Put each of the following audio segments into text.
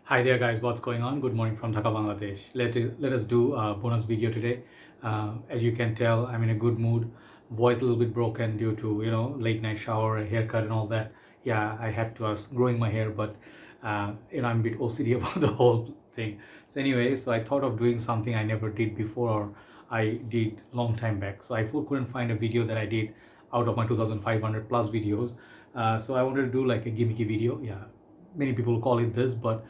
Hi there guys, what's going on? Good morning from Dhaka, Bangladesh. Let us do a bonus video today. As you can tell, I'm in a good mood. Voice a little bit broken due to, late night shower, haircut and all that. Yeah, I had to, I was growing my hair, but, I'm a bit OCD about the whole thing. So anyway, so I thought of doing something I never did before or I did long time back. So I couldn't find a video that I did out of my 2500 plus videos. So I wanted to do like a gimmicky video. Yeah, many people call it this, but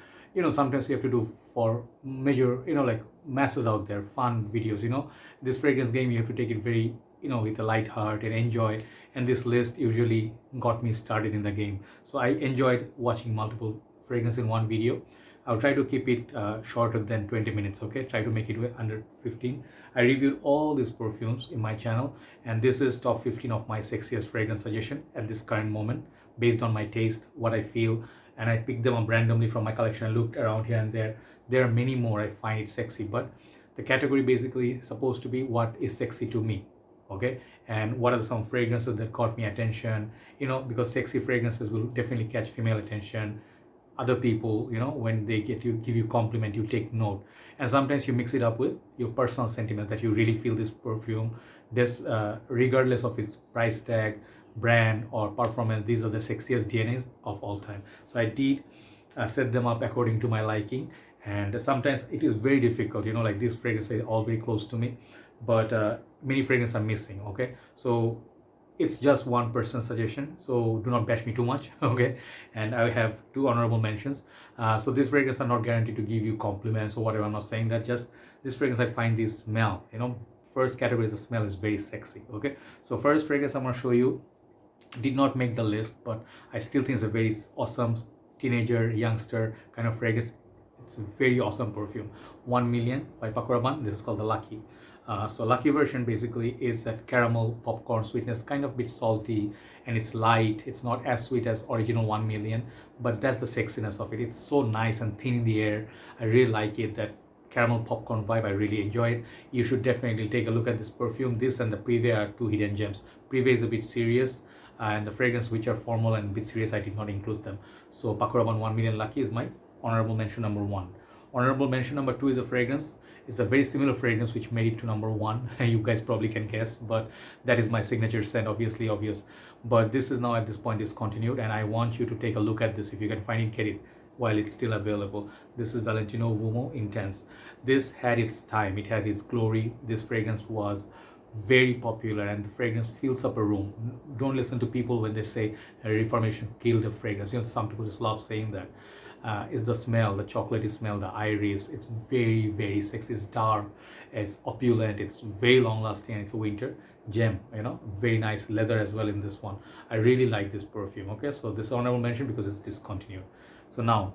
sometimes you have to do for major like masses out there fun videos. This fragrance game, you have to take it very with a light heart and enjoy it. And this list usually got me started in the game, so I enjoyed watching multiple fragrance in one video. I'll try to keep it shorter than 20 minutes. Okay, try to make it under 15. I reviewed all these perfumes in my channel, and this is top 15 of my sexiest fragrance suggestion at this current moment, based on my taste, what I feel, and I picked them up randomly from my collection. I looked around here and there. There are many more. I find it sexy, but the category basically is supposed to be what is sexy to me. Okay, and what are some fragrances that caught me attention? Because sexy fragrances will definitely catch female attention. Other people, when they give you compliment, you take note, and sometimes you mix it up with your personal sentiments that you really feel this perfume, this regardless of its price tag, brand or performance, these are the sexiest DNAs of all time. So I did set them up according to my liking, and sometimes it is very difficult, like these fragrances are all very close to me, but many fragrances are missing. Okay, so it's just one person's suggestion, so do not bash me too much. Okay, and I have two honorable mentions. So these fragrances are not guaranteed to give you compliments or whatever. I'm not saying that. Just this fragrance, I find the smell, first category is the smell is very sexy. Okay, so first fragrance I'm going to show you did not make the list, but I still think it's a very awesome teenager youngster kind of fragrance. It's a very awesome perfume. 1 million by Paco. This is called the Lucky. So Lucky version basically is that caramel popcorn sweetness, kind of bit salty, and it's light. It's not as sweet as original 1 million, but that's the sexiness of it. It's so nice and thin in the air. I really like it. That caramel popcorn vibe, I really enjoy it. You should definitely take a look at this perfume. This and the Prive are two hidden gems. Prive is a bit serious, and the fragrance which are formal and a bit serious, I did not include them. So Paco 1 million Lucky is my honorable mention number 1. Honorable mention number 2 is a fragrance. It's a very similar fragrance which made it to number 1. You guys probably can guess, but that is my signature scent, obviously obvious. But this is now at this point discontinued, and I want you to take a look at this. If you can find it, get it while it's still available. This is Valentino Uomo Intense. This had its time, it had its glory. This fragrance was very popular, and the fragrance fills up a room. Don't listen to people when they say a reformation killed the fragrance. Some people just love saying that. It's the smell, the chocolatey smell, the iris. It's very, very sexy. It's dark, it's opulent, it's very long lasting, and it's a winter gem. Very nice leather as well in this one. I really like this perfume. Okay, so this honorable mention because it's discontinued. So now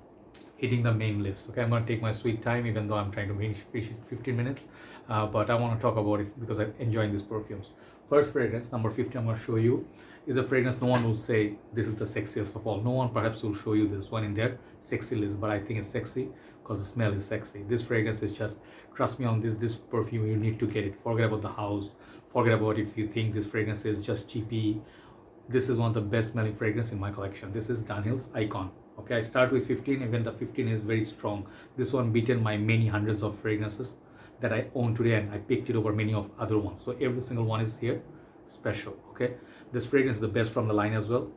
hitting the main list. Okay, I'm going to take my sweet time, even though I'm trying to finish it 15 minutes, but I want to talk about it because I'm enjoying these perfumes. First fragrance, number 50, I'm going to show you is a fragrance no one will say this is the sexiest of all. No one perhaps will show you this one in their sexy list, but I think it's sexy because the smell is sexy. This fragrance is just, trust me on this perfume, you need to get it. Forget about the house, forget about if you think this fragrance is just cheapy. This is one of the best smelling fragrance in my collection. This is Dunhill's Icon. Okay, I start with 15. Even the 15 is very strong. This one beaten my many hundreds of fragrances that I own today, and I picked it over many of other ones. So every single one is here special. Okay, this fragrance is the best from the line as well,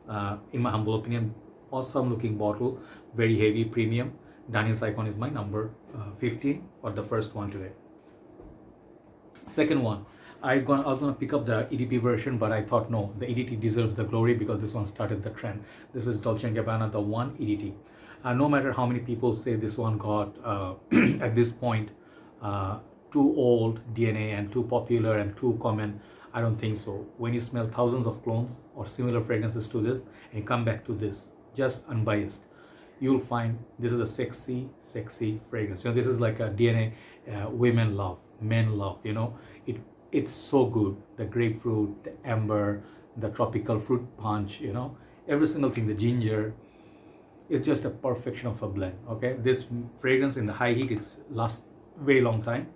in my humble opinion. Awesome looking bottle, very heavy, premium. Dunhill's Icon is my number 15, or the first one today. Second one, I was gonna pick up the EDP version, but I thought no, the EDT deserves the glory because this one started the trend. This is Dolce Gabbana The One EDT. No matter how many people say this one got at this point too old DNA and too popular and too common, I don't think so. When you smell thousands of clones or similar fragrances to this and you come back to this, just unbiased, you'll find this is a sexy, sexy fragrance. This is like a DNA women love, men love. It's so good. The grapefruit, the amber, the tropical fruit punch, every single thing, the ginger. It's just a perfection of a blend. Okay, this fragrance in the high heat, it's lasts very long time,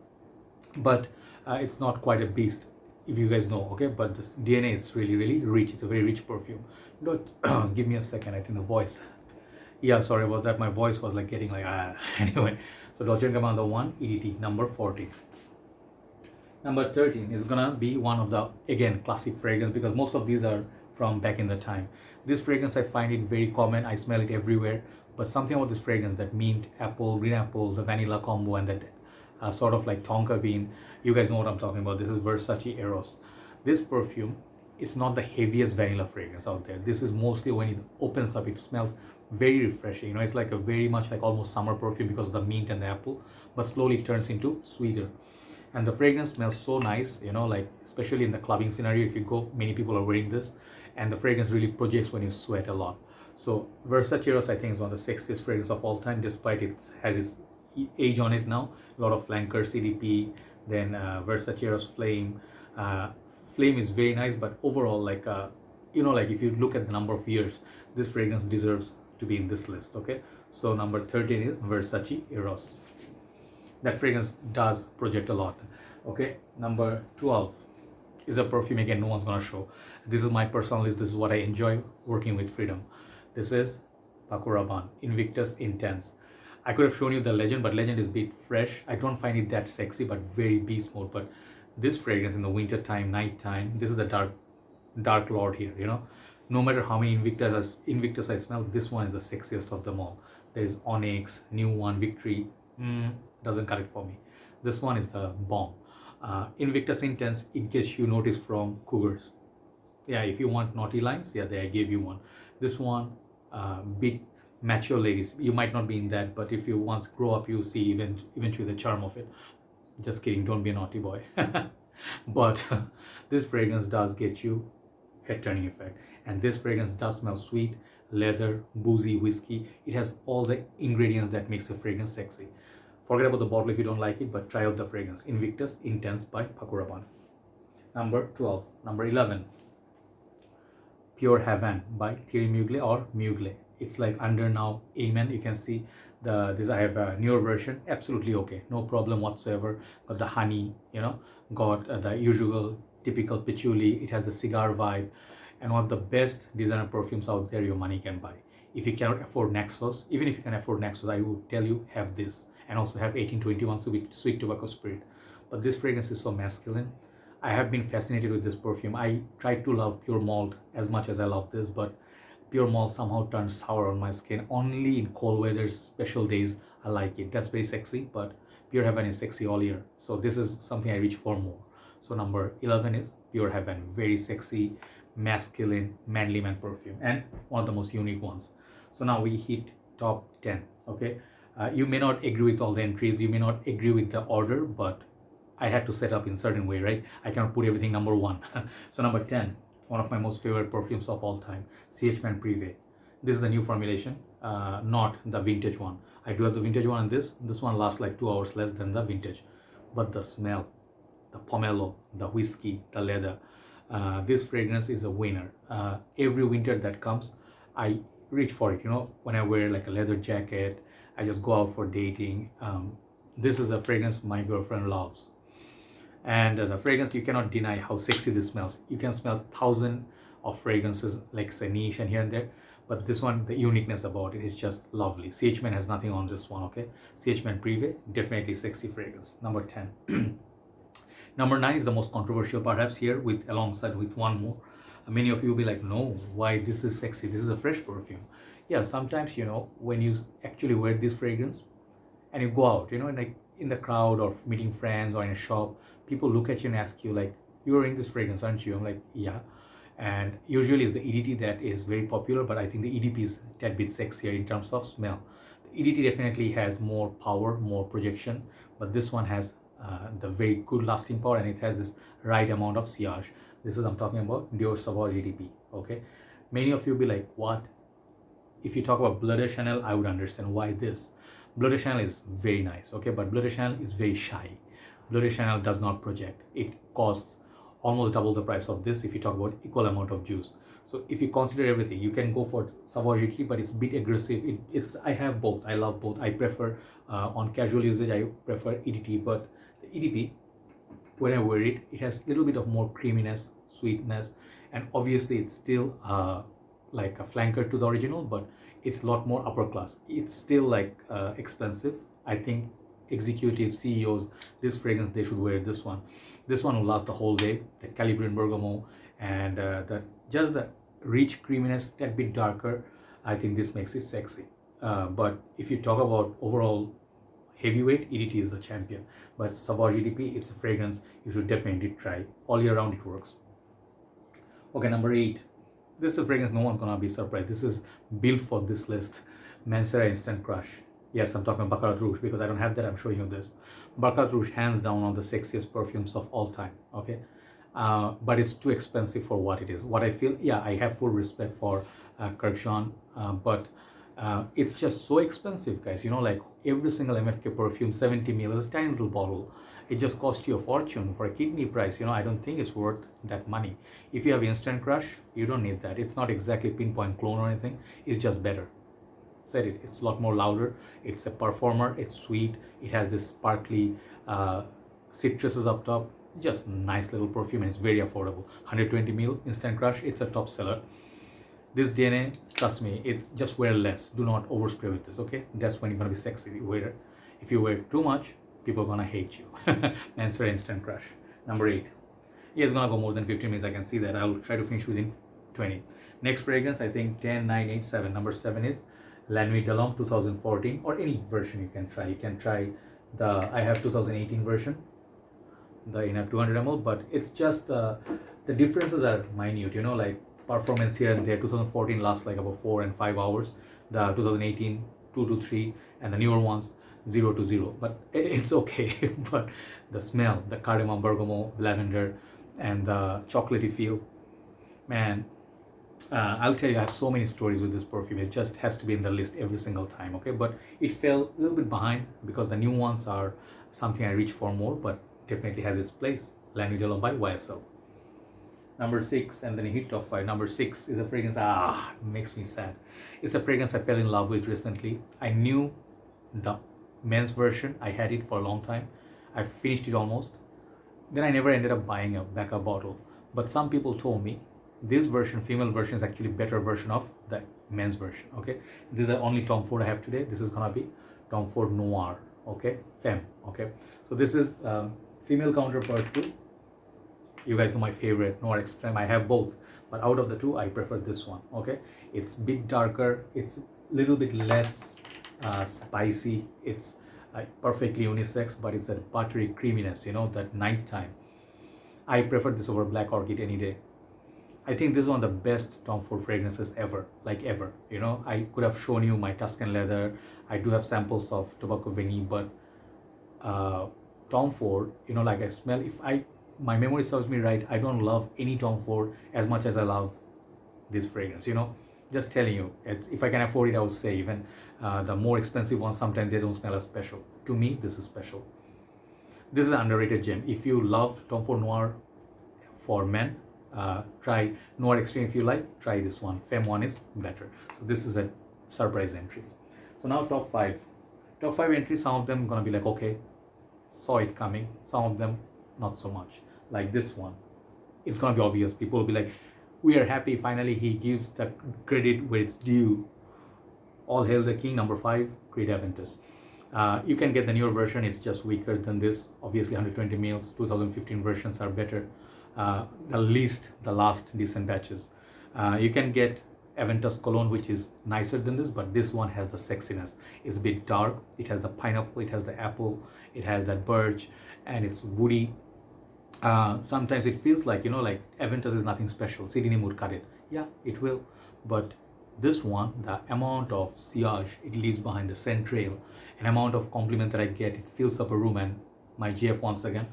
but it's not quite a beast, if you guys know. Okay, but this DNA is really, really rich. It's a very rich perfume. Don't give me a second. I think the voice. Yeah, sorry about that. My voice was like getting like ah. Anyway, so Dolce Gabbana The One EDT, number 14. Number 13 is gonna be one of the, again, classic fragrance, because most of these are from back in the time. This fragrance, I find it very common. I smell it everywhere. But something about this fragrance, that mint apple, green apple, the vanilla combo, and that sort of like tonka bean. You guys know what I'm talking about. This is Versace Eros. This perfume, it's not the heaviest vanilla fragrance out there. This is mostly, when it opens up, it smells very refreshing. You know, it's like a very much like almost summer perfume because of the mint and the apple, but slowly it turns into sweeter. And the fragrance smells so nice, you know, like especially in the clubbing scenario. If you go, many people are wearing this, and the fragrance really projects when you sweat a lot. So Versace Eros, I think, is one of the sexiest fragrances of all time, despite it has its age on it now. A lot of flankers, CDP, then Versace Eros Flame. Flame is very nice, but overall, like you know, like if you look at the number of years, this fragrance deserves to be in this list. Okay, so number 13 is Versace Eros. That fragrance does project a lot. Okay, number 12 is a perfume, again, no one's gonna show. This is my personal list. This is what I enjoy working with Freedom. This is Paco Rabanne Invictus Intense. I could have shown you the Legend, but Legend is a bit fresh. I don't find it that sexy, but very beast mode. But this fragrance in the winter time, night time, this is the dark lord here, you know. No matter how many Invictus I smell, this one is the sexiest of them all. There is Onyx, New One, Victory. Doesn't cut it for me. This one is the bomb. Invictus Intense, it gets you noticed from cougars. Yeah, if you want naughty lines, yeah, I gave you one. This one, bit mature ladies. You might not be in that, but if you once grow up, you see eventually the charm of it. Just kidding, don't be a naughty boy. But this fragrance does get you head turning effect, and this fragrance does smell sweet, leather, boozy, whiskey. It has all the ingredients that makes the fragrance sexy. Forget about the bottle if you don't like it, but try out the fragrance. Invictus Intense by Paco Rabanne. Number 12. Number 11. Pure Havane by Thierry Mugler, or Mugler. It's like under now Amen. You can see this. I have a newer version. Absolutely okay. No problem whatsoever. Got the honey, you know, got the usual typical patchouli. It has the cigar vibe, and one of the best designer perfumes out there your money can buy. If you cannot afford Naxos, even if you can afford Naxos, I would tell you, have this. And also have 1821 sweet tobacco spirit. But this fragrance is so masculine. I have been fascinated with this perfume. I try to love pure malt as much as I love this, but pure malt somehow turns sour on my skin. Only in cold weathers, special days, I like it. That's very sexy, but pure Havane is sexy all year. So this is something I reach for more. So number 11 is pure Havane. Very sexy, masculine, manly man perfume, and one of the most unique ones. So now we hit top 10. Okay. You may not agree with all the entries, you may not agree with the order, but I had to set up in certain way, right? I cannot put everything number 1. So number 10, one of my most favorite perfumes of all time, Men Prive. This is the new formulation, not the vintage one. I do have the vintage one, and this one lasts like 2 hours less than the vintage. But the smell, the pomelo, the whiskey, the leather, this fragrance is a winner. Every winter that comes, I reach for it. You know, when I wear like a leather jacket, I just go out for dating. This is a fragrance my girlfriend loves. And the fragrance, you cannot deny how sexy this smells. You can smell 1,000 of fragrances like say niche and here and there, but this one, the uniqueness about it is just lovely. Men has nothing on this one. Okay, Men Prive, definitely sexy fragrance. Number 10. Number 9 is the most controversial perhaps here, with alongside with one more. Many of you will be like, no, why this is sexy? This is a fresh perfume. Yeah, sometimes, you know, when you actually wear this fragrance and you go out, you know, like in the crowd or meeting friends or in a shop, people look at you and ask you like, you're wearing this fragrance, aren't you? I'm like, yeah. And usually it's the EDT that is very popular, but I think the EDP is a tad bit sexier in terms of smell. The EDT definitely has more power, more projection, but this one has the very good lasting power, and it has this right amount of sillage. This is, I'm talking about Dior Sauvage EDP. Okay, many of you be like, what? If you talk about Bleu de Chanel, I would understand why this. Bleu de Chanel is very nice, okay, but Bleu de Chanel is very shy. Bleu de Chanel does not project. It costs almost double the price of this if you talk about equal amount of juice. So if you consider everything, you can go for Sauvage EDT, but it's a bit aggressive. I have both. I love both. I prefer on casual usage, I prefer EDT, but the EDP, when I wear it, it has a little bit of more creaminess, sweetness, and obviously it's still like a flanker to the original, but it's a lot more upper class. It's still like expensive. I think executive CEOs, this fragrance, they should wear this one. This one will last the whole day. The Calibre and Bergamo, and just the rich creaminess, that bit darker. I think this makes it sexy. But if you talk about overall heavyweight, EDT is the champion. But Sauvage EDP, it's a fragrance you should definitely try. All year round it works. Okay, number 8. This is a fragrance no one's gonna be surprised. This is built for this list. Mancera Instant Crush. Yes, I'm talking about Baccarat Rouge because I don't have that. I'm showing you this. Baccarat Rouge, hands down, on the sexiest perfumes of all time. Okay, but it's too expensive for what it is. What I feel, yeah, I have full respect for Kirkshon, but it's just so expensive, guys. You know, like every single MFK perfume, 70 ml, is a tiny little bottle. It just costs you a fortune for a kidney price. You know, I don't think it's worth that money. If you have Instant Crush, you don't need that. It's not exactly pinpoint clone or anything. It's just better. Said it. It's a lot more louder. It's a performer. It's sweet. It has this sparkly citruses up top. Just nice little perfume, and it's very affordable. 120 ml Instant Crush. It's a top seller. This DNA, trust me, it's just wear less. Do not overspray with this. Okay, that's when you're gonna be sexy. Wear. If you wear too much, people are gonna hate you. Mancera Instant Crush. Number 8. Yeah, it's gonna go more than 15 minutes. I can see that. I'll try to finish within 20. Next fragrance, I think 10, 9, 8, 7. Number 7 is La Nuit de l'Homme 2014, or any version you can try. You can try the, I have 2018 version, the in a 200 ml, but it's just the differences are minute. You know, like performance here and there. 2014 lasts like about 4 and 5 hours. The 2018 2 to 3, and the newer ones 0 to 0. But it's okay. But the smell, the cardamom, bergamot, lavender, and the chocolatey feel, man. I'll tell you, I have so many stories with this perfume. It just has to be in the list every single time. Okay, but it fell a little bit behind because the new ones are something I reach for more, but definitely has its place. La Nuit de l'Homme by YSL. Number 6, and then you hit top 5. Number 6 is a fragrance, makes me sad. It's a fragrance I fell in love with recently. I knew the men's version. I had it for a long time. I finished it almost. Then I never ended up buying a backup bottle. But some people told me this version, female version, is actually better version of the men's version. Okay, this is the only Tom Ford I have today. This is gonna be Tom Ford Noir. Okay, Femme. Okay, so this is female counterpart to, you guys know my favorite, Noir Extreme. I have both, but out of the two, I prefer this one. Okay, it's a bit darker. It's a little bit less spicy. It's perfectly unisex, but it's a buttery creaminess. You know, that nighttime. I prefer this over Black Orchid any day. I think this is one of the best Tom Ford fragrances ever, like ever. You know, I could have shown you my Tuscan leather. I do have samples of Tobacco Vanille, but Tom Ford, you know, like I smell, my memory serves me right, I don't love any Tom Ford as much as I love this fragrance. You know, just telling you, if I can afford it, I would say. Even the more expensive ones, sometimes they don't smell as special. To me, this is special. This is an underrated gem. If you love Tom Ford Noir for men, try Noir Extreme. If you like, try this one. Femme one is better. So this is a surprise entry. So now top 5. Top 5 entries, some of them gonna be like, okay, saw it coming. Some of them not so much. Like this one, it's gonna be obvious. People will be like, we are happy, finally he gives the credit where it's due. All hail the king. Number 5, Creed Aventus. You can get the newer version. It's just weaker than this. Obviously 120 mils. 2015 versions are better. The last decent batches. You can get Aventus cologne, which is nicer than this, but this one has the sexiness. It's a bit dark. It has the pineapple, it has the apple, it has that birch, and it's woody. Sometimes it feels like, you know, like Aventus is nothing special. Sidney Mood cut it. Yeah, it will. But this one, the amount of sillage it leaves behind, the scent trail, an amount of compliment that I get, it fills up a room. And my GF once again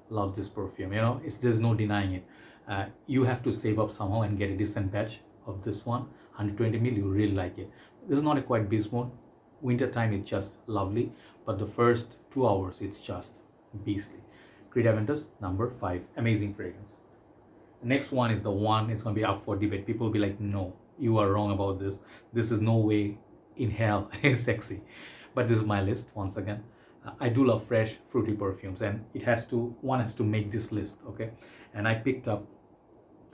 loves this perfume. You know, there's no denying it. You have to save up somehow and get a decent batch of this one. 120 ml, you really like it. This is not a quite beast mode. Winter time, it's just lovely, but the first 2 hours, it's just beastly. Creed Aventus, number 5, amazing fragrance. The next one is the one, it's going to be up for debate. People will be like, no, you are wrong about this. This is no way in hell is sexy. But this is my list once again. I do love fresh, fruity perfumes, and one has to make this list, okay? And I picked up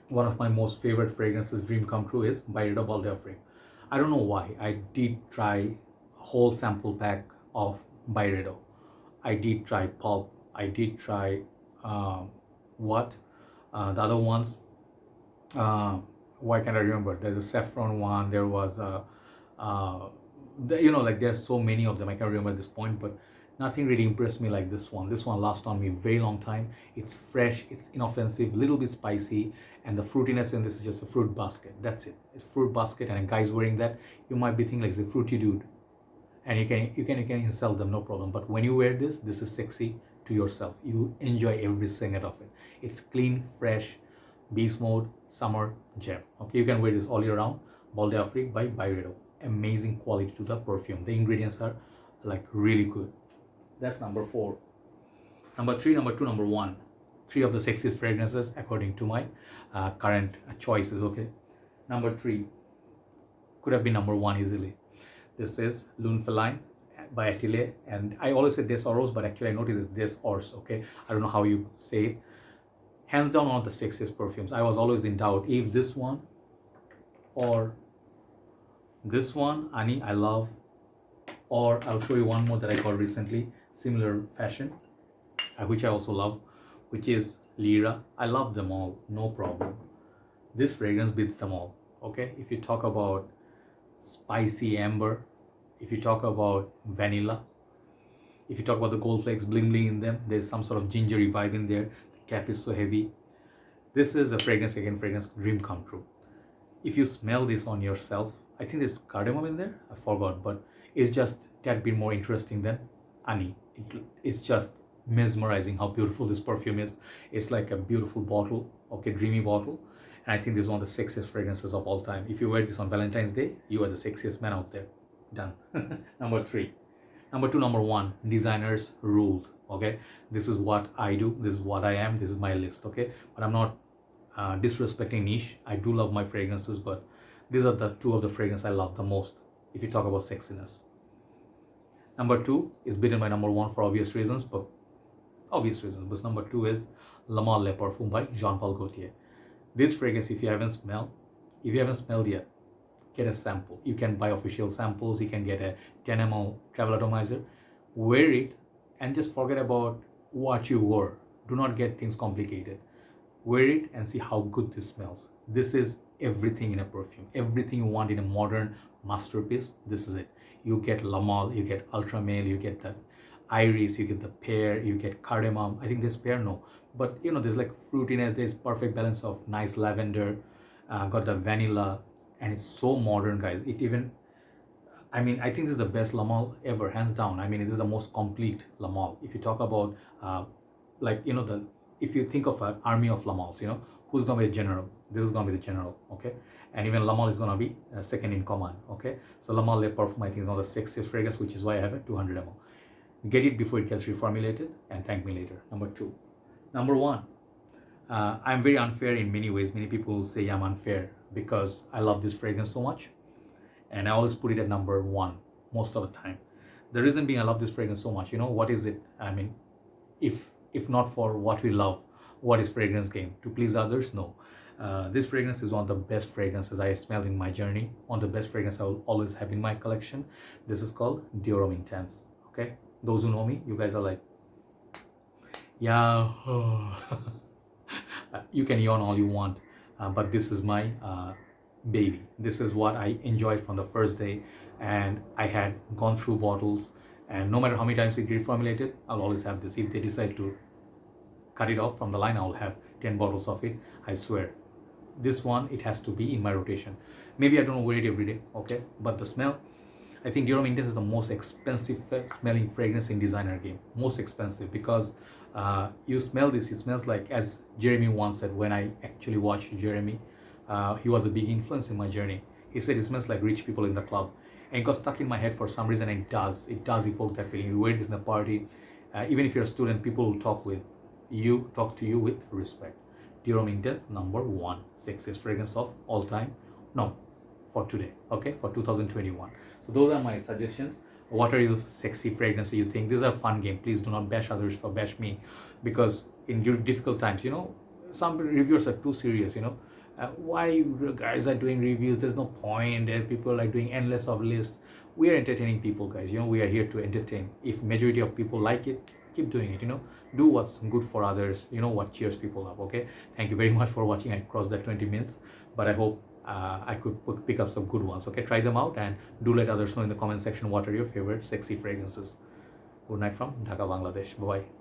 one of my most favorite fragrances, dream come true, is Byredo Bal. I don't know why. I did try a whole sample pack of Byredo. I did try Pulp. I did try what the other ones. Why can't I remember? There's a saffron one. There was a like there's so many of them. I can't remember at this point, but nothing really impressed me like this one. This one lasts on me very long time. It's fresh. It's inoffensive. Little bit spicy, and the fruitiness in this is just a fruit basket. That's it. It's a fruit basket, and a guy's wearing that. You might be thinking like it's a fruity dude, and you can insult them, no problem. But when you wear this is sexy to yourself. You enjoy every second of it. It's clean, fresh, beast mode, summer gem. Okay, you can wear this all year round. Bal d'Afrique by Byredo. Amazing quality to the perfume. The ingredients are like really good. That's number 4. Number 3, number 2, number 1. 3 of the sexiest fragrances according to my current choices. Okay, number 3 could have been number 1 easily. This is Lune Feline by Atelier, and I always say Des Oros, but actually I noticed it's Des Ors. Okay, I don't know how you say it. Hands down, one of the sexiest perfumes. I was always in doubt if this one or this one, Ani, I love, or I'll show you one more that I got recently, similar fashion, which I also love, which is Lyra. I love them all, no problem. This fragrance beats them all. Okay, if you talk about spicy amber, if you talk about vanilla, if you talk about the gold flakes bling bling in them, there's some sort of gingery vibe in there. The cap is so heavy. This is a fragrance, again, fragrance dream come true. If you smell this on yourself, I think there's cardamom in there, I forgot, but it's just a tad bit more interesting than Ani. It's just mesmerizing how beautiful this perfume is. It's like a beautiful bottle, okay, dreamy bottle. And I think this is one of the sexiest fragrances of all time. If you wear this on Valentine's Day, you are the sexiest man out there. Done. Number 3. Number 2, number 1, designers ruled. Okay, this is what I do. This is what I am. This is my list. Okay, but I'm not disrespecting niche. I do love my fragrances, but these are the 2 of the fragrances I love the most. If you talk about sexiness, number 2 is beaten by number 1 for obvious reasons. But number 2 is La Nuit Le Parfum by Jean-Paul Gaultier. This fragrance, if you haven't smelled yet, get a sample. You can buy official samples. You can get a 10 ml travel atomizer. Wear it and just forget about what you wore. Do not get things complicated. Wear it and see how good this smells. This is everything in a perfume. Everything you want in a modern masterpiece, this is it. You get La Nuit, you get Ultra Male, you get the iris, you get the pear, you get cardamom. I think there's pear, no. But there's like fruitiness, there's perfect balance of nice lavender, got the vanilla, and it's so modern, guys. It even, I think this is the best La Nuit ever, hands down. This is the most complete La Nuit. If you talk about, if you think of an army of La Nuits, who's gonna be a general? This is gonna be the general, okay? And even La Nuit is gonna be second in command, okay? So La Nuit Le Parfum, I think, is one of the sexiest fragrance, which is why I have a 200 ml. Get it before it gets reformulated and thank me later. Number 2. Number 1, I'm very unfair in many ways. Many people will say I'm unfair because I love this fragrance so much, and I always put it at number 1 most of the time. The reason being, I love this fragrance so much. What is it? If not for what we love, what is fragrance game? To please others? No. This fragrance is one of the best fragrances I smelled in my journey. One of the best fragrances I will always have in my collection. This is called Dior Intense. Okay, those who know me, you guys are like, yeah. You can yawn all you want, but this is my baby. This is what I enjoyed from the first day, and I had gone through bottles, and no matter how many times it reformulated, I'll always have this. If they decide to cut it off from the line, I'll have 10 bottles of it, I swear. This one, it has to be in my rotation. Maybe I don't wear it every day, okay, but the smell, I think Dior Intense is the most expensive smelling fragrance in designer game. Most expensive, because you smell this, it smells like, as Jeremy once said, when I actually watched Jeremy, he was a big influence in my journey. He said it smells like rich people in the club, and it got stuck in my head for some reason, and it does evoke that feeling. You wear this in a party, even if you're a student, people will talk to you with respect. Dior Intense, number 1 sexiest fragrance of all time. No, for today, okay, for 2021. So those are my suggestions. What are your sexy fragrances you think? This is a fun game. Please do not bash others or bash me, because in difficult times, some reviewers are too serious, Why you guys are doing reviews? There's no point. And people are like doing endless of lists. We are entertaining people, guys. We are here to entertain. If majority of people like it, keep doing it. Do what's good for others. What cheers people up. Okay. Thank you very much for watching. I crossed that 20 minutes, but I hope I could pick up some good ones. Okay, try them out and do let others know in the comment section what are your favorite sexy fragrances. Good night from Dhaka, Bangladesh. Bye bye.